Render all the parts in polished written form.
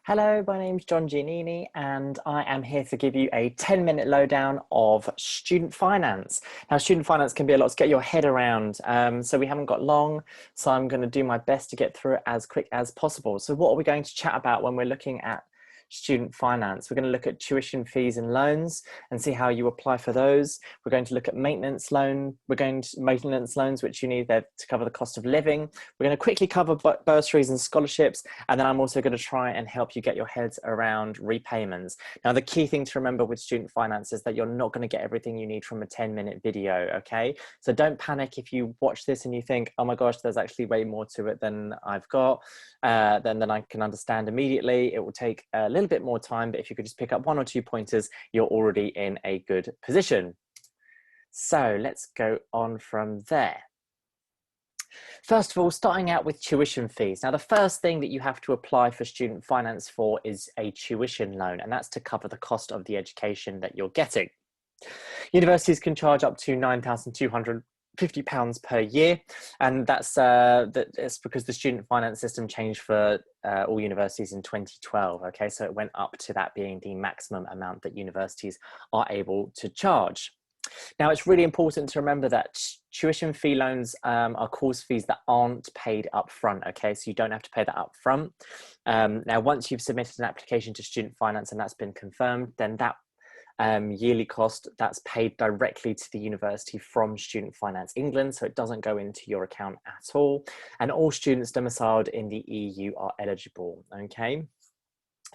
Hello, my name's John Giannini, and I am here to give you a 10-minute lowdown of student finance. Now, student finance can be a lot to get your head around, so we haven't got long, so I'm going to do my best to get through it as quick as possible. So what are we going to chat about when we're looking at student finance? We're going to look at tuition fees and loans and see how you apply for those. We're going to look at maintenance loans, which you need there to cover the cost of living. We're going to quickly cover bursaries and scholarships, and then I'm also going to try and help you get your heads around repayments. Now, the key thing to remember with student finance is that you're not going to get everything you need from a 10-minute video, okay? So don't panic if you watch this and you think, oh my gosh, there's actually way more to it than I've got, than I can understand immediately. It will take a little bit more time, but if you could just pick up 1 or 2 pointers, you're already in a good position. So let's go on from there. First of all, starting out with tuition fees. Now, the first thing that you have to apply for student finance for is a tuition loan, and that's to cover the cost of the education that you're getting. Universities can charge up to £9,250 per year, and that's because the student finance system changed for all universities in 2012. Okay, so it went up to that being the maximum amount that universities are able to charge. Now, it's really important to remember that tuition fee loans are course fees that aren't paid up front, okay? So you don't have to pay that up front. Now, once you've submitted an application to student finance and that's been confirmed, then that yearly cost, that's paid directly to the university from Student Finance England, so it doesn't go into your account at all. And all students domiciled in the EU are eligible, okay?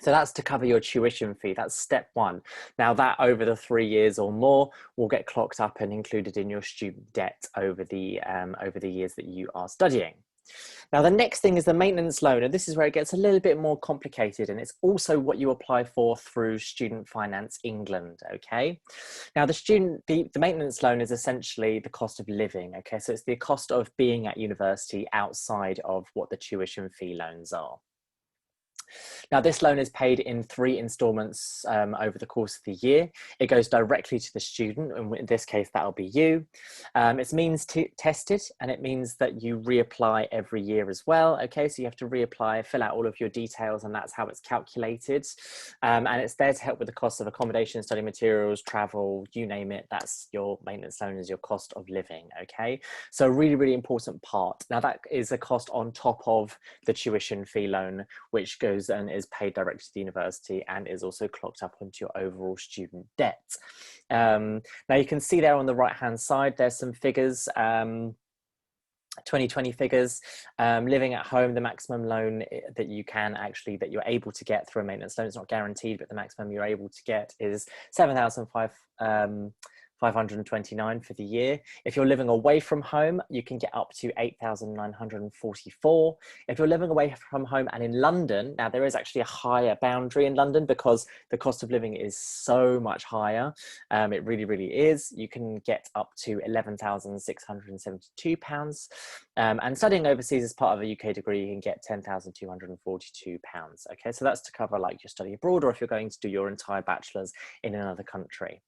So that's to cover your tuition fee. That's step one. Now that over the 3 years or more will get clocked up and included in your student debt over the years that you are studying. Now the next thing is the maintenance loan, and this is where it gets a little bit more complicated, and it's also what you apply for through Student Finance England, okay? Now the maintenance loan is essentially the cost of living, okay? So it's the cost of being at university outside of what the tuition fee loans are. Now, this loan is paid in 3 installments over the course of the year. It goes directly to the student, and in this case, that'll be you. It's means tested, and it means that you reapply every year as well. Okay, so you have to reapply, fill out all of your details, and that's how it's calculated. And it's there to help with the cost of accommodation, study materials, travel, you name it. That's your maintenance loan, is your cost of living. Okay, so really, really important part. Now, that is a cost on top of the tuition fee loan, which goes and is paid directly to the university and is also clocked up onto your overall student debt. Now you can see there on the right hand side, there's some figures, 2020 figures. Living at home, the maximum loan that you're able to get through a maintenance loan, it's not guaranteed, but the maximum you're able to get is £7,529 for the year. If you're living away from home, you can get up to £8,944. If you're living away from home and in London, now there is actually a higher boundary in London because the cost of living is so much higher. It really, really is. You can get up to £11,672. And studying overseas as part of a UK degree, you can get £10,242. Okay, so that's to cover like your study abroad, or if you're going to do your entire bachelor's in another country.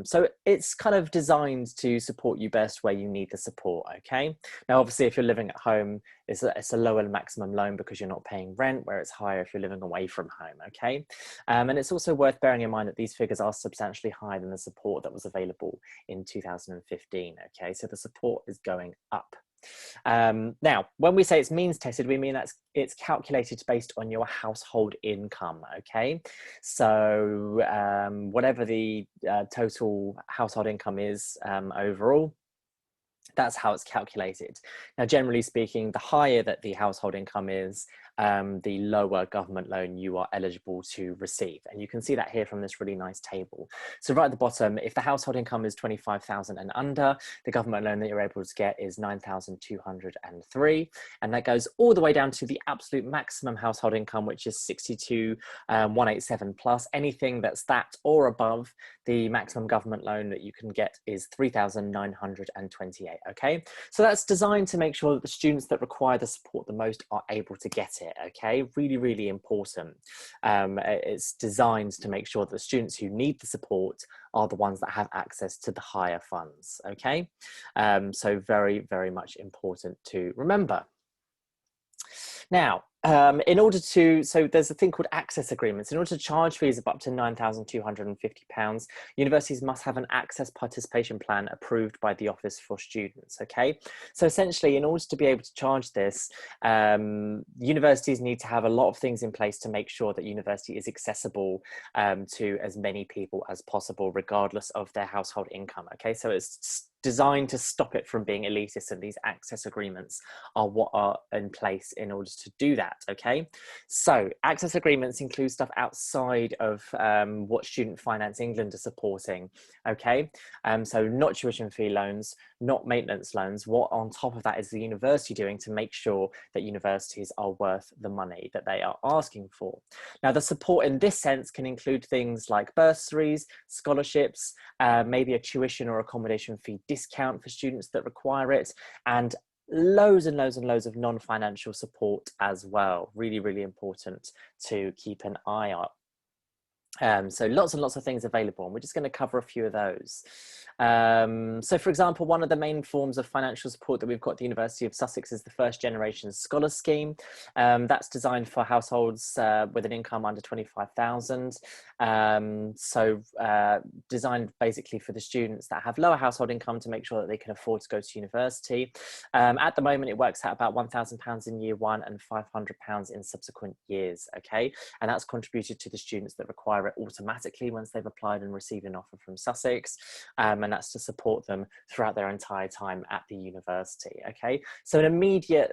So it's kind of designed to support you best where you need the support, okay? Now, obviously, if you're living at home, it's a lower maximum loan because you're not paying rent, where it's higher if you're living away from home, okay? And it's also worth bearing in mind that these figures are substantially higher than the support that was available in 2015, okay? So the support is going up. Now, when we say it's means tested, we mean that it's calculated based on your household income, okay? So whatever the total household income is overall, that's how it's calculated. Now, generally speaking, the higher that the household income is, the lower government loan you are eligible to receive. And you can see that here from this really nice table. So right at the bottom, if the household income is 25,000 and under, the government loan that you're able to get is 9,203. And that goes all the way down to the absolute maximum household income, which is 62,187 plus. Anything that's that or above, the maximum government loan that you can get is 3,928. Okay, so that's designed to make sure that the students that require the support the most are able to get it. Okay, really, really important. It's designed to make sure that the students who need the support are the ones that have access to the higher funds. Okay, so very, very much important to remember. Now, In order to, so there's a thing called access agreements. In order to charge fees of up to £9,250, universities must have an access participation plan approved by the Office for Students, okay? So essentially, in order to be able to charge this, universities need to have a lot of things in place to make sure that university is accessible to as many people as possible, regardless of their household income, okay? So it's designed to stop it from being elitist, and these access agreements are what are in place in order to do that, okay? So access agreements include stuff outside of what Student Finance England are supporting, okay? So not tuition fee loans, not maintenance loans. What on top of that is the university doing to make sure that universities are worth the money that they are asking for? Now, the support in this sense can include things like bursaries, scholarships, maybe a tuition or accommodation fee discount for students that require it, and loads and loads and loads of non-financial support as well. Really, really important to keep an eye on. So lots and lots of things available, and we're just going to cover a few of those. So for example, one of the main forms of financial support that we've got at the University of Sussex is the First Generation Scholar Scheme. That's designed for households with an income under 25,000. Designed basically for the students that have lower household income to make sure that they can afford to go to university. At the moment, it works out about £1,000 in year one and £500 in subsequent years, okay? And that's contributed to the students that require it automatically once they've applied and received an offer from Sussex, and that's to support them throughout their entire time at the university, okay? So an immediate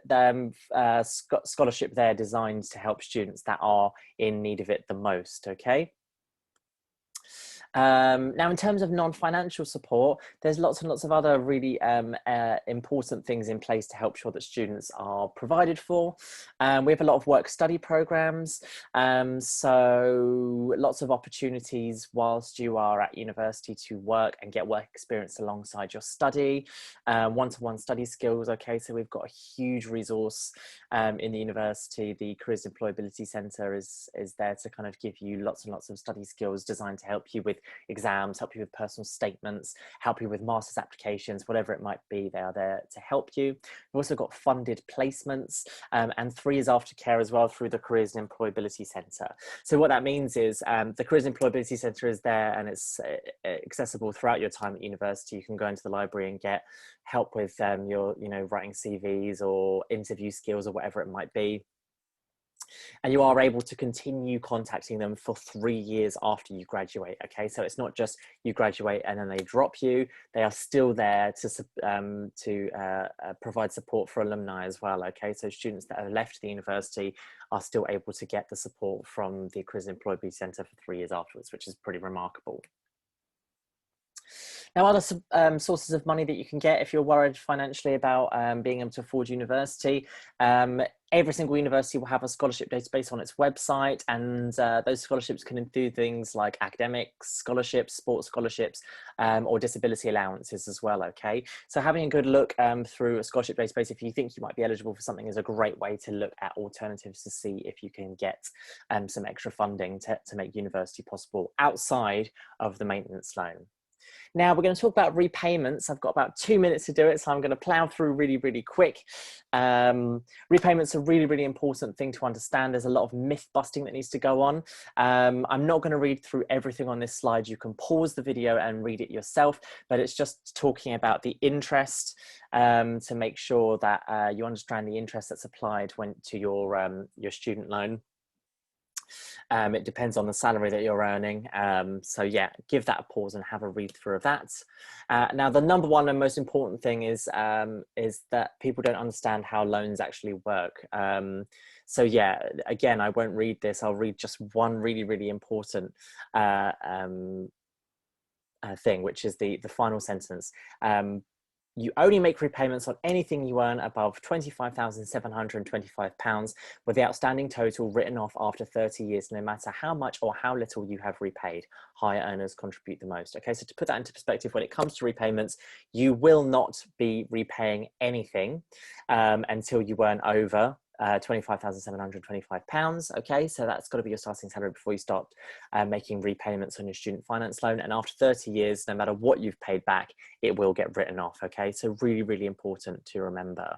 scholarship there designed to help students that are in need of it the most, okay? Now, in terms of non-financial support, there's lots and lots of other really important things in place to help sure that students are provided for. We have a lot of work-study programs, so lots of opportunities whilst you are at university to work and get work experience alongside your study. One-to-one study skills, okay, so we've got a huge resource in the university. The Careers Employability Centre is there to kind of give you lots and lots of study skills designed to help you with exams, help you with personal statements, help you with master's applications, whatever it might be, they are there to help you. We've also got funded placements and 3 years aftercare as well through the Careers and Employability Centre. So what that means is the Careers and Employability Centre is there, and it's accessible throughout your time at university. You can go into the library and get help with your, writing CVs or interview skills or whatever it might be. And you are able to continue contacting them for 3 years after you graduate, okay? So it's not just you graduate and then they drop you. They are still there to provide support for alumni as well, okay? So students that have left the university are still able to get the support from the Careers and Employability Centre for 3 years afterwards, which is pretty remarkable. Now, other sources of money that you can get if you're worried financially about being able to afford university, every single university will have a scholarship database on its website, and those scholarships can include things like academics, scholarships, sports scholarships, or disability allowances as well, okay? So having a good look through a scholarship database, if you think you might be eligible for something, is a great way to look at alternatives to see if you can get some extra funding to make university possible outside of the maintenance loan. Now we're going to talk about repayments. I've got about 2 minutes to do it, so I'm going to plow through really, really quick. Repayments are a really, really important thing to understand. There's a lot of myth busting that needs to go on. I'm not going to read through everything on this slide. You can pause the video and read it yourself, but it's just talking about the interest to make sure that you understand the interest that's applied to your student loan. It depends on the salary that you're earning. So yeah, give that a pause and have a read through of that. Now, the number one and most important thing is that people don't understand how loans actually work. So yeah, again, I won't read this. I'll read just one really, really important thing, which is the final sentence. You only make repayments on anything you earn above £25,725, with the outstanding total written off after 30 years, no matter how much or how little you have repaid. Higher earners contribute the most. Okay, so to put that into perspective, when it comes to repayments, you will not be repaying anything until you earn over £25,725. Okay, so that's got to be your starting salary before you start making repayments on your student finance loan. And after 30 years, no matter what you've paid back, it will get written off. Okay, so really, really important to remember.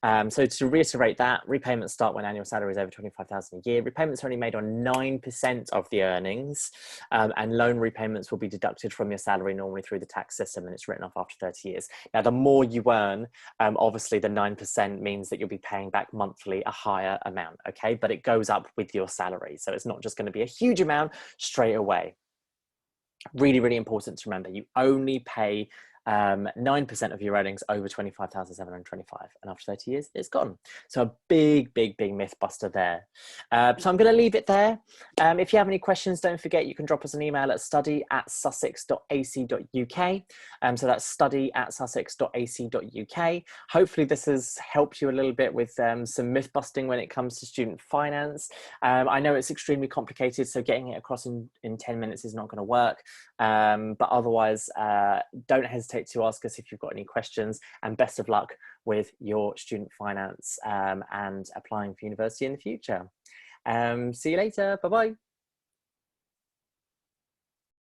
So to reiterate that, repayments start when annual salary is over 25,000 a year. Repayments are only made on 9% of the earnings, and loan repayments will be deducted from your salary normally through the tax system, and it's written off after 30 years. Now, the more you earn, obviously the 9% means that you'll be paying back monthly a higher amount, okay? But it goes up with your salary. So it's not just going to be a huge amount straight away. Really, really important to remember. You only pay 9% of your earnings over 25,725, and after 30 years it's gone. So a big myth buster there. So I'm going to leave it there. If you have any questions, don't forget you can drop us an email at study@sussex.ac.uk. So that's study@sussex.ac.uk. Hopefully this has helped you a little bit with some myth busting when it comes to student finance. I know it's extremely complicated, so getting it across in 10 minutes is not going to work, but otherwise don't hesitate to ask us if you've got any questions, and best of luck with your student finance and applying for university in the future. See you later. Bye bye.